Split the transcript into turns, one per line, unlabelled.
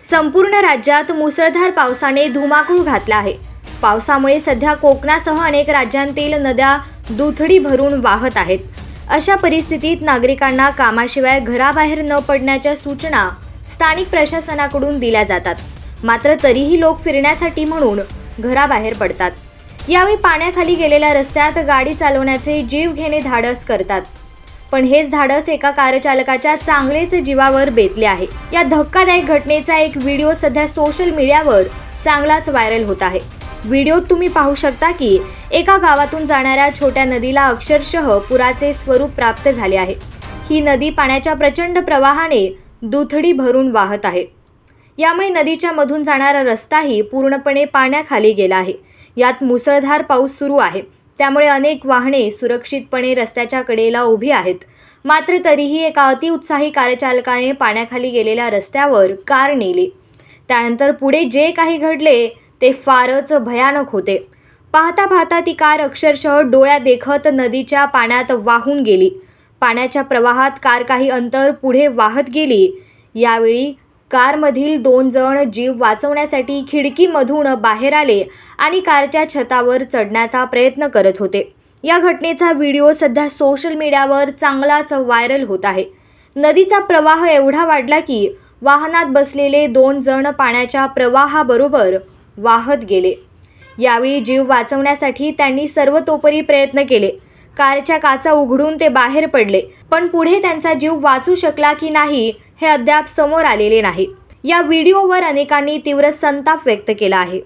संपूर्ण राज्यात मुसळधार पावसाने धुमाकूळ घातला आहे। पावसामुळे सध्या कोकणासह अनेक राज्यांतील नद्या दुथडी भरून वाहत आहेत। अशा परिस्थितीत नागरिकांना कामाशिवाय घराबाहेर न पडण्याच्या सूचना स्थानिक प्रशासनाकडून दिल्या जातात। मात्र तरीही लोक फिरण्यासाठी म्हणून घराबाहेर पडतात। यावेळी पाण्याखाली गेलेल्या रस्त्यात गाडी चालवण्याचे जीवघेणे धाडस करतात। पण हेच धाडस एका कारचालकाच्या चांगलेच जीवावर बेतले आहे। या धक्कादायक घटनेचा एक व्हिडिओ सध्या सोशल मीडियावर चांगलाच व्हायरल होत आहे। व्हिडिओत तुम्ही पाहू शकता की एका गावातून जाणाऱ्या छोट्या नदीला अक्षरशः पुराचे स्वरूप प्राप्त झाले आहे। ही नदी पाण्याच्या प्रचंड प्रवाहाने दुथडी भरून वाहत आहे। यामुळे नदीच्या मधून जाणारा रस्ताही पूर्णपणे पाण्याखाली गेला आहे। यात मुसळधार पाऊस सुरू आहे, त्यामुळे अनेक वाहने सुरक्षितपणे रस्त्याच्या कडेला उभी आहेत। मात्र तरीही एका अतिउत्साही कारचालकाने पाण्याखाली गेलेल्या रस्त्यावर कार नेली। त्यानंतर पुढे जे काही घडले ते फारच भयानक होते। पाहता पाहता ती कार अक्षरशः डोळ्या देखत नदीच्या पाण्यात वाहून गेली। पाण्याच्या प्रवाहात कार काही अंतर पुढे वाहत गेली। यावेळी कारमधील 2 जण जीव वाचवण्यासाठी खिडकीमधून बाहेर आले आणि कारच्या छतावर चढण्याचा प्रयत्न करत होते। या घटनेचा व्हिडिओ सध्या सोशल मीडियावर चांगलाच व्हायरल होत आहे। नदीचा प्रवाह एवढा वाढला की वाहनात बसलेले 2 जण पाण्याच्या प्रवाहाबरोबर वाहत गेले। यावेळी जीव वाचवण्यासाठी त्यांनी सर्वतोपरी प्रयत्न केले। कारच्या काचा उघडून ते बाहेर पडले, पण पुढे त्यांचा जीव वाचू शकला की नाही हे अद्याप समोर आलेले नाही। या व्हिडिओवर अनेकांनी तीव्र संताप व्यक्त केला आहे।